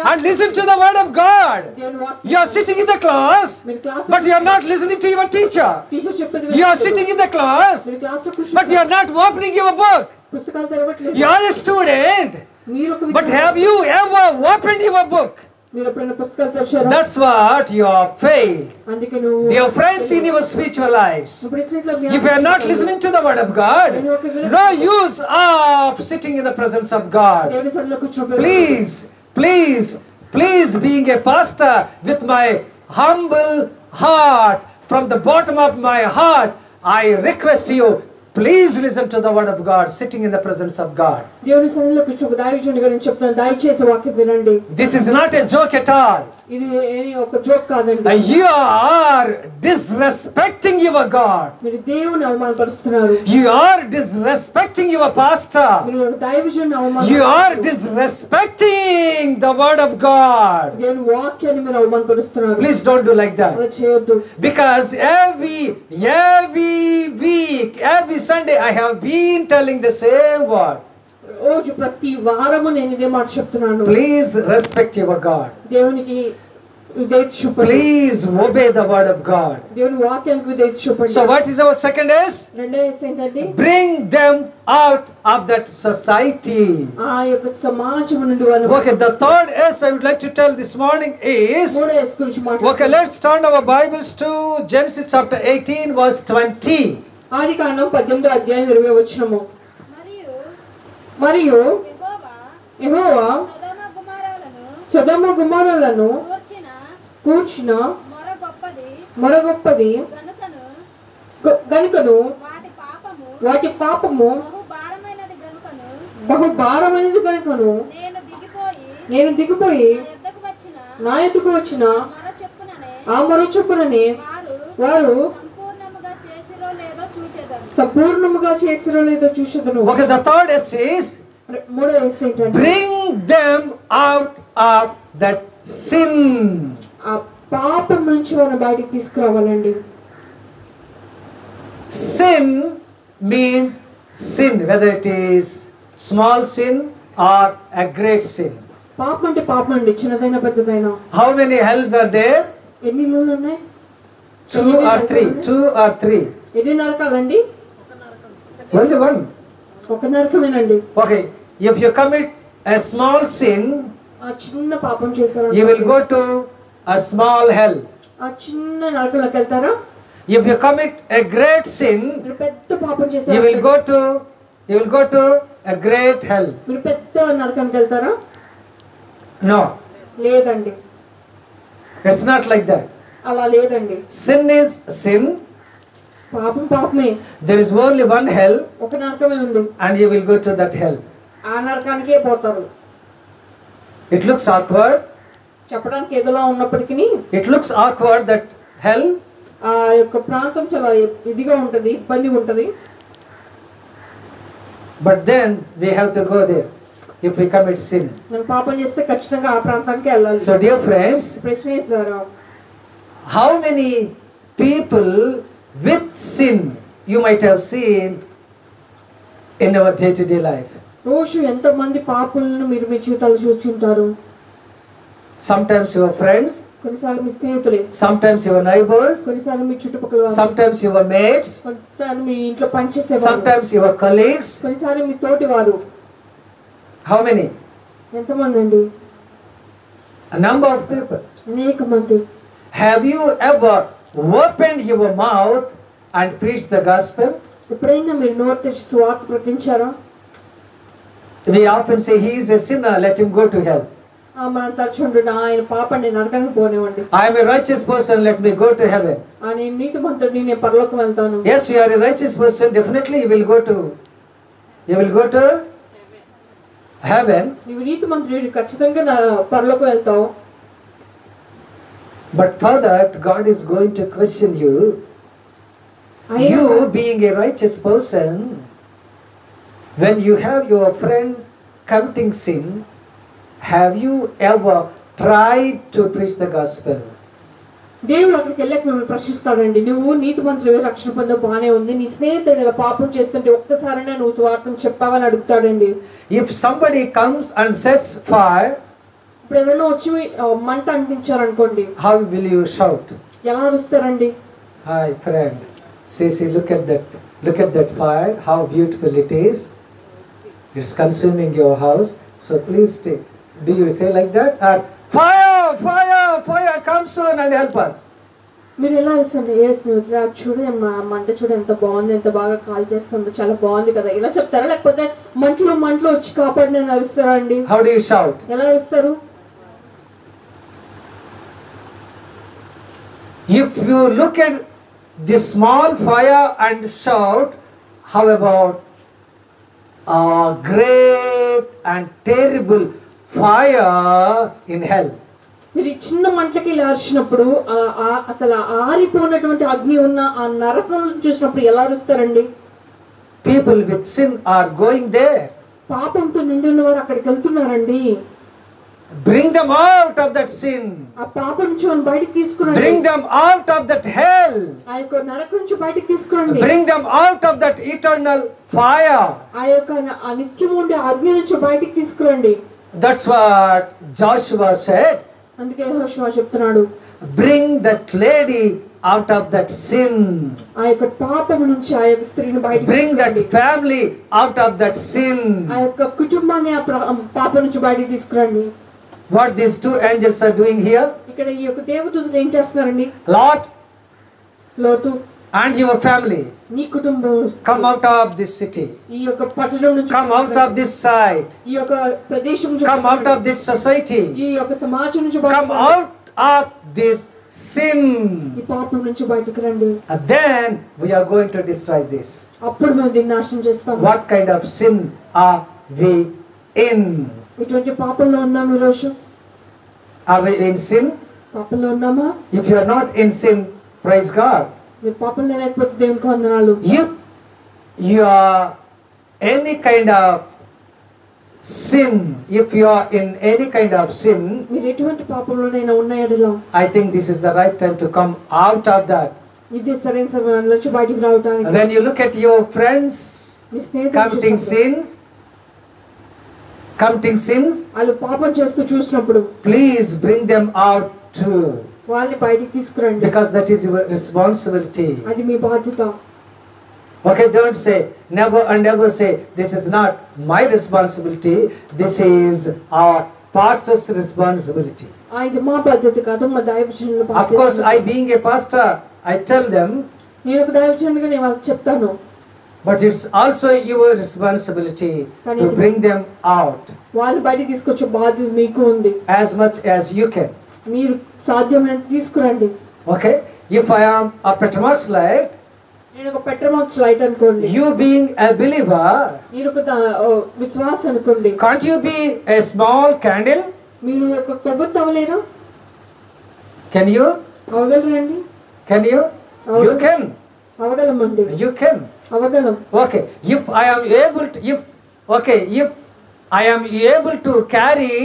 and listen to the word of God. దేవుని వాక్యం. You are sitting in the class, మీరు class but you are not listening to your teacher. Teacher చెప్పేది You are వినట్లేదు. sitting in the class, మీరు క్లాస్లో but you కూర్చున్నారు, are not opening your book. పుస్తకాలు తెరవట్లేదు. You are a student, మీరు ఒక but have you ever opened your book? మీరు ఎప్పుడైనా పుస్తకాలు తెరిచారా? That's what you have failed. అందుకే నువ్వు Dear friends, in your spiritual lives, ఇప్పుడు ఇట్లా మీ if you are not listening to the word of God, no use of sitting in the presence of God. దేవుని సన్నిధిలో కూర్చున్నప్పుడు Please, being a pastor with my humble heart, from the bottom of my heart, I request you, please listen to the word of God, sitting in the presence of God. దేవుని సన్నిధిలో కూర్చొని ఒక దైవజనుడిగా నేను చెప్తాను, దయచేసి వాక్యం వినండి. This is not a joke at all. ఇది ఒక జోక్ కాదండి. You are disrespecting your God. మీరు దేవుని అవమానపరుస్తున్నారు. You are disrespecting your pastor. మీరు ఒక దైవజనుని You are అవమానపరుస్తున్నారు. disrespecting the word of God. దేవుని వాక్యాన్ని మీరు అవమానపరుస్తున్నారు. Please don't do like that. అలా చేయొద్దు. Because every week, every Sunday, I have been telling the same word. రోజు ప్రతి వారము నేను ఇదే మాట చెప్తున్నాను. Please respect your God. దేవునికి విధేయత చూపండి. Please obey the word of God. దేవుని వాక్యానికి విధేయత చూపండి. So what is our second S? రెండో ఎస్ ఏంటంటే Bring them out of that society. ఆ యొక్క సమాజం నుండి వాళ్ళు. Okay, the third S I would like to tell this morning is, మూడో ఎస్ గురించి okay, మాట్లాడుతున్నాను. let's turn our Bibles to Genesis chapter 18 verse 20. ఆదికాండం 18వ అధ్యాయం 20వ వచనము. మరియు యెహోవా సొదొమ గొమొర్రాలను కూర్చిన మొర గొప్పది గనుకను వాటి పాపము బహు భారమైనది గనుకను నేను దిగిపోయి నా ఎద్దుకు వచ్చిన ఆ మొర చొప్పుననే వారు సంపూర్ణముగా చేసిరో లేదో చూచెదను. Okay, the third S is, మూడో ఎస్ ఏంటంటే bring them out of that sin. ఆ పాపం నుంచి మనం బయటికి తీసుకురావాలండి. Sin means sin, whether it is small sin or a great sin. పాపం అంటే పాపం అండి, చిన్నదైనా పెద్దదైనా. How many hells are there? ఎన్ని ఇల్లులు ఉన్నాయి? 2 or 3? 2 or 3? ఎన్ని నరకాలండి? Only one. ఒక నరకమేనండి. Okay, if you commit a small sin, ఆ చిన్న పాపం చేస్తారా? you will go to a small hell. ఆ చిన్న నరకంలోకి వెళ్తారా? If you commit a great sin, మీరు పెద్ద పాపం you చేస్తారా? will go to a great hell. మీరు పెద్ద నరకానికి వెళ్తారా? No, లేదండి, it's not like that. అలా లేదండి. Sin is sin. పాపం పాపమే. There is only one hell, ఒక నరకమే ఉంది. and you will go to that hell. ఆ నరకానికే పోతారు. It looks awkward. చెప్పడానికి ఏదోలా ఉన్నప్పటికీ It looks awkward, that hell. ఆ యొక్క ప్రాంతం చాలా ఇదిగా ఉంటది, ఇబ్బంది ఉంటది. But then we have to go there if we commit sin. మనం పాపం చేస్తే ఖచ్చితంగా ఆ ప్రాంతానికి వెళ్ళాలి. So dear friends, ప్రశ్న ఏంటారా? how many people with sin you might have seen in our day-to-day life? రోజు ఎంతమంది పాపులను మీరు మీ జీవితాలు చూసి ఉంటారు? Sometimes your friends, కొన్నిసార్లు మీ స్నేహితులే, sometimes your neighbors, కొన్నిసార్లు మీ చుట్టుపక్కల వారు, sometimes your mates, కొన్నిసార్లు మీ ఇంట్లో పనిచేసేవారు, sometimes your colleagues. కొన్నిసార్లు మీ తోటి వారు. How many? ఎంతమంది అండి? A number of people. అనేక మంది. Have you ever opened your mouth and preached the gospel? ఎప్పుడైనా మీరు నోరు తెరిచి సువార్త ప్రకటించారా? We often say he is a sinner, let him go to hell. మనం తరచుంటున్నా ఆయన పాపండి నరకానికి పోనివ్వండి. I am a righteous person, let me go to heaven. నేను నీతిమంతుడిని, నేను పరలోకం వెళ్తాను. Yes, you are a righteous person, definitely you will go to heaven, నీవు నీతిమంతుడు ఖచ్చితంగా పరలోకం వెళ్తావు. but for that God is going to question you. You being a righteous person, when you have your friend committing sin, have you ever tried to preach the gospel? దేవుడు అక్కడికి వెళ్ళక మిమ్మల్ని ప్రశ్నిస్తాడండి. నువ్వు నీతిమంతుడు రక్షణ పొంద బానే ఉంది, నీ స్నేహితుడు ఇలా పాపం చేస్తుంటే ఒక్కసారైనా నువ్వు సువార్తను చెప్పావని అడుగుతాడండి. If somebody comes and sets fire, ఇప్పుడు ఎవరైనా వచ్చి మంట అంటించారనుకోండి, how will you shout? ఎలా అరుస్తారండి? Hi friend, see look at that fire, how beautiful it is. It's consuming your house, so please stay. Do you say like that, or fire come soon and help us? మీరు ఎలా అరుస్తారు? చూడు మంట చూడు ఎంత బాగుంది, ఎంత బాగా కాల్ చేస్తుందో, చాలా బాగుంది కదా, ఇలా చెప్తారా? లేకపోతే మంటలో వచ్చి కాపాడి అరుస్తారా అండి? How do you shout? ఎలా అరుస్తారు? If you look at the small fire and shout, how about a great and terrible fire in hell? మీరు చిన్న మంటకి ఇలా అరిచినప్పుడు అసలు ఆరిపోయినటువంటి అగ్ని ఉన్న ఆ నరకం చూసినప్పుడు ఎలా అరుస్తారండి? People with sin are going there. పాపంతో నిండి ఉన్నవారు అక్కడికి వెళ్తున్నారండి. Bring them out of that sin. ఆ పాపం నుంచి బయటికి తీసుకురండి. Bring them out of that hell. ఆ యొక్క నరకం నుంచి బయటికి తీసుకురండి. Bring them out of that eternal fire. ఆ యొక్క నిత్యం ఉండే అగ్ని నుంచి బయటికి తీసుకురండి. That's what Joshua said. అందుకే యెహోషువ చెప్తున్నాడు, bring that lady out of that sin. ఆ యొక్క పాపం నుంచి ఆ యొక్క స్త్రీని బయటికి bring that family out of that sin. ఆ యొక్క కుటుంబాన్ని ఆ పాపం నుంచి బయటికి తీసుకురండి. What these two angels are doing here? ఇక్కడ ఈ యొక్క దేవదూతలు ఏం చేస్తున్నారండి? లోతు and your family, నీ కుటుంబం come out of this city, ఈ యొక్క పట్టణం నుంచి, come out of this site, ఈ యొక్క ప్రదేశం నుంచి, come out of this society, ఈ యొక్క సమాజం నుంచి, come out of this sin, ఈ పాపం నుంచి బయటికి రండి. and then we are going to destroy this. అప్పుడు మనం దీన్ని నాశనం చేస్తాం. What kind of sin are we in? ఇటువంటి పాపంలో ఉన్నాము ఈ రోజు. Are we in sin? పాపంలో ఉన్నామా? If you are not in sin, praise God. మీరు పాపంలో లేకపోతే దేవునికి వందనాలు. If you are any kind of sin, if you are in any kind of sin, మీరు ఎటువంటి పాపంలోనైనా ఉన్న ఎడల, I think this is the right time to come out of that. ఇదే సరైన సమయం నుంచి బయటికి రావడానికి. When you look at your friends మీ స్నేహితులు committing sins, వాళ్ళు పాపం చేస్తూ చూసినప్పుడు, please bring them out too, వాళ్ళని బయటికి తీసుకురండి. because that is your responsibility. అది మీ బాధ్యత. Okay, don't say, never and never say, this is not my responsibility, this is our pastor's responsibility. ఇది మా బాధ్యత కాదు, మా దైవజనుల బాధ్యత. Of course, I being a pastor, I tell them, నేను ఒక దైవజనుడిగా నేను వాళ్ళకి చెప్తాను. but it's also your responsibility to bring them out. వాళ్ళు బయటికి తీసుకొచ్చే బాధ్యత మీకు ఉంది. As much as you can. మీరు సాధ్యమైనంత తీసుకురండి. Okay, if I am a Petromax light, నేను ఒక పెట్రోమాక్స్ లైట్ అనుకోండి. you being a believer, మీరు ఒక విశ్వాస అనుకోండి. can't you be a small candle? మీరు ఒక కొవ్వొత్తి అవ్వలేరా? Can you? అవగలరండి? Can you? You can. అవగలమండి. You can. అవగలం. Okay, if I am able to, if I am able to carry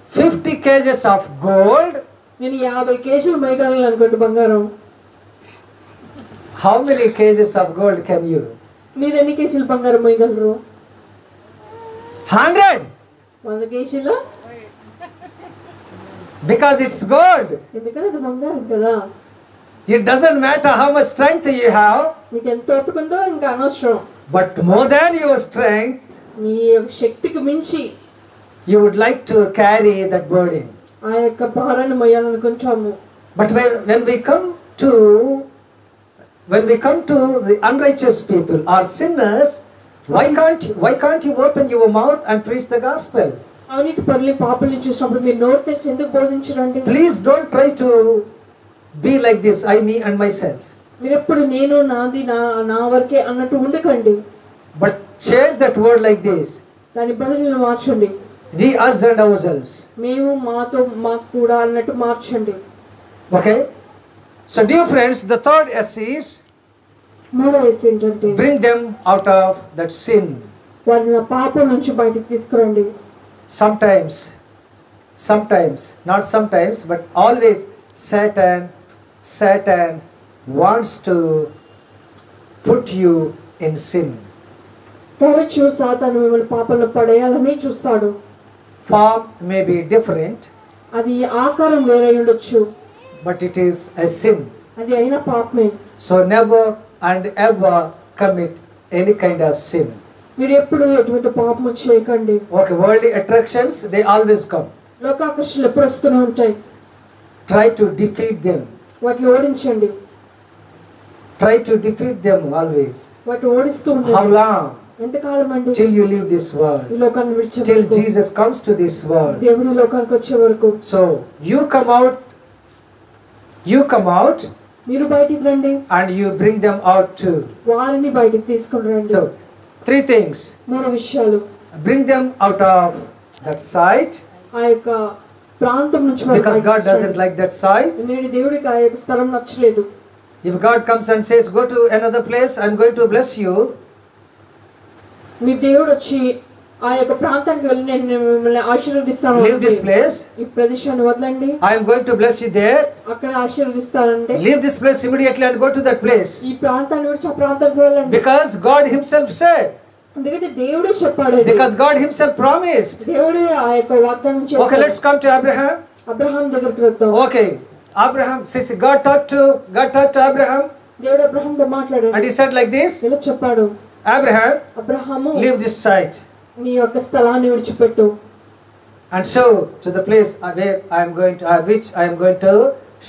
50 kgs of gold, నేను 50 కేజీలు మోయగలను అనుకోండి బంగారం. how many kgs of gold can you? మీరు ఎన్ని కేజీలు బంగారం మోయగలరు? 100. 100 కేజీలు? Because it's gold. ఎందుకంటే అది బంగారం కదా. It doesn't matter how much strength you have, మీకు ఎంత ఓపికందో ఇంకా అనవసరం. but more than your strength, మీ శక్తికి మించి you would like to carry that burden. ఆ యొక్క భారాన్ని మోయాలనుకుంటాము. But when we come to the unrighteous people or sinners, why can't you open your mouth and preach the gospel? అవినీతి పరులు పాపుల్ని చూసినప్పుడు మీరు నోరు తెరిచి ఎందుకు బోధించరండి? Please don't try to be like this, I, me and myself. మీరు ఎప్పుడు నేను నాది నా వరకే అన్నట్టు ఉండకండి. But Change that word like this. దాని బదులు మార్చండి. We, us and ourselves. మేము, మాతో, మాకు కూడా అన్నట్టు మార్చండి. Okay? So dear friends, the third S is మూడవ ఎస్ ఏంటంటే bring them out of that sin. వారిని ఆ పాపం నుంచి బయటికి తీసుకురండి. Sometimes, not sometimes, but always Satan wants to put you in sin. తరచూ సాతాను మిమ్మల్ని పాపంలో పడేయాలని చూస్తాడు. Form may be different, అది ఆకారం వేరే ఉండొచ్చు, but it is a sin. అది అయినా పాపమే. So never and ever commit any kind of sin. మీరు ఎప్పుడు ఎటువంటి పాపము చేయకండి. Okay, worldly attractions, they always come. లోకాకర్షణలు ఎప్పుడు వస్తూనే ఉంటాయి. Try to defeat them. వాటిని ఓడించండి. Try to defeat them always. వాటిని ఓడిస్తూ How ఉండండి. long? ఎంతకాలం అండి? Till you leave this ఈ world. లోకాన్ని విడిచే Till వరకు. Jesus comes to this world. దేవుడి లోకానికి వచ్చే వరకు. So you come out మీరు బయటికి రండి, and you bring them out too. వారిని బయటికి తీసుకుని రండి. So 3 things. మూడు విషయాలు. Bring them out of that site, ఆ యొక్క ప్రాంతం నుంచి వారిని because బయటికి God doesn't తీసుకురండి. like that site. నేడు దేవుడికి ఆ యొక్క స్థలం నచ్చలేదు. If God comes and says, go to another place, I'm going to bless you. మీ దేవుడు వచ్చి ఆ యొక్క ప్రాంతానికి వెళ్ళి నేను మిమ్మల్ని ఆశీర్వదిస్తాను Leave this అంటే, place. ఈ ప్రదేశాన్ని వదలండి, I am going to bless you there. అక్కడ ఆశీర్వదిస్తానంటే Leave this place immediately and go to that place. ఈ ప్రాంతాన్ని విడిచి ఆ ప్రాంతానికి వెళ్ళండి. Because God himself said. ఎందుకంటే దేవుడే చెప్పాడు. Because God himself promised. దేవుడే ఆ యొక్క వాగ్దానం Okay, చేశాడు. let's come to Abraham. Abraham దగ్గరికి వద్దాం. Okay, Abraham says God talked to Abraham, దేవుడు అబ్రహాంతో మాట్లాడాడు. and he said like this, ఇలా చెప్పాడు, Abraham, Abraham leave this site నీ యొక్క స్థలాన్ని విడిచిపెట్టు, and show to the place where which I am going to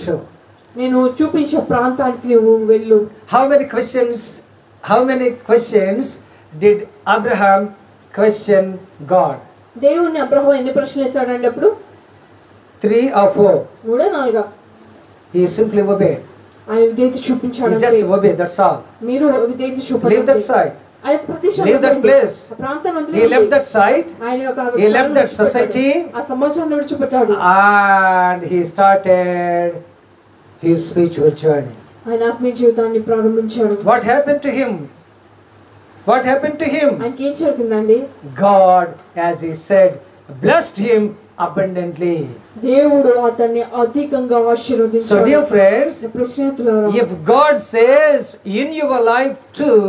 show. నేను చూపించే ప్రాంతానికి నువ్వు వెళ్ళు. How many questions did Abraham question God? దేవుణ్ణి అబ్రహాం ఎన్ని ప్రశ్నలు వేశాడండి అప్పుడు? 3 or 4. 3 4. He simply obeyed. ఆయన విధేయత చూపించాడు. He just obeyed, that's all. మీరు విధేయత చూపించండి. Leave that site. ఆ యొక్క ప్రదేశాన్ని Leave that వదలండి. place. ఆ ప్రాంతాన్ని వదిలేయండి. He left that site ఆయన యొక్క he left that society, ఆ సమాజాన్ని విడిచిపెట్టాడు. and he started his spiritual journey. ఆయన ఆత్మీయ జీవితాన్ని ప్రారంభించాడు. What happened to him? ఆయనకి ఏం జరిగిందండి? God, as he said, blessed him abundantly. దేవుడు అతన్ని అధికంగా So ఆశీర్వదించాడు. dear friends, ప్రశ్నితులారా, if God says in your life too,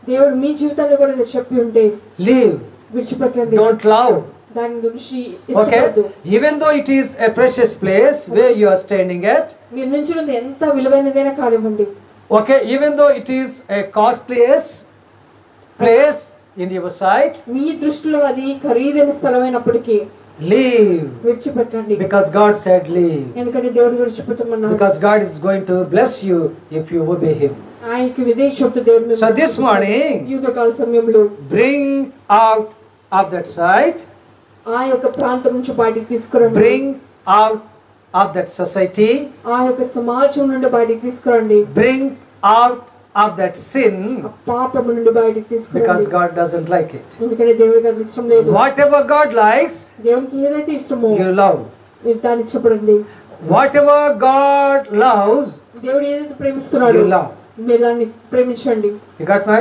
దేవుడు మీ జీవితాన్ని కూడా చెప్పి ఉంటే leave, విడిచిపెట్టండి, don't love. దాని గురించి Okay, ఇష్టపడదు. even though it is a precious place where you are standing at, మీరు నుంచున్నది ఎంత విలువైనదైనా కానివ్వండి, okay, even though it is a costliest place in your sight, మీ దృష్టిలో అది ఖరీదైన స్థలమైనప్పటికీ leave, విడిచిపెట్టండి. because God said leave. ఎందుకంటే దేవుడు విడిచిపెట్టమన్నాడు. Because God is going to bless you if you obey him. ఆయనకి విధేయత చూపుతూ దేవుడు So this morning, ఈ ఉదయకాల సమయంలో bring out of that sight, ఆ యొక్క ప్రాంతం నుంచి బయటికి తీసుకురండి. bring out of that society, ఆ యొక్క సమాజం నుండి బయటికి తీసుకురండి. bring out of that sin, ఆ పాపము నుండి బయటికి తీసుకురండి. because God doesn't like it. ఎందుకంటే దేవుడికి అది ఇష్టం లేదు. Whatever God likes, దేవునికి ఏదైతే ఇష్టమో you love. మీరు దాన్ని ఇష్టపడండి. Whatever God loves, దేవుడు ఏదైతే ప్రేమిస్తున్నాడో you love. మీరు దాన్ని ప్రేమించండి. You got my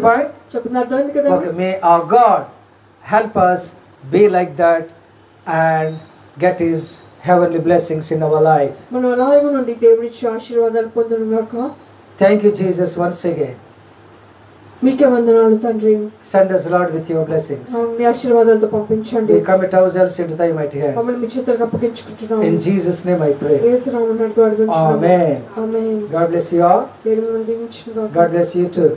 point? చెప్పిన అర్థమైంది కదా? Okay, may our God help us be like that and get his heavenly blessings in our life. మనం అలాగే నుండి దేవుడిచ్చే ఆశీర్వాదాలు పొందునుగాక. Thank you, Jesus, once again. మీకే వందనాలు తండ్రి. Send us, Lord, with your blessings. మీ ఆశీర్వాదాలతో పంపించండి. We commit ourselves into thy mighty hands. మమ్మల్ని మీ చేతులకు అప్పగించుకుంటున్నాము. In Jesus' name I pray. యేసు నామమున అడుగుచున్నాము. Amen. Amen. God bless you all. దేవుడు మిమ్మల్ని దీవించును గాక. God bless you too.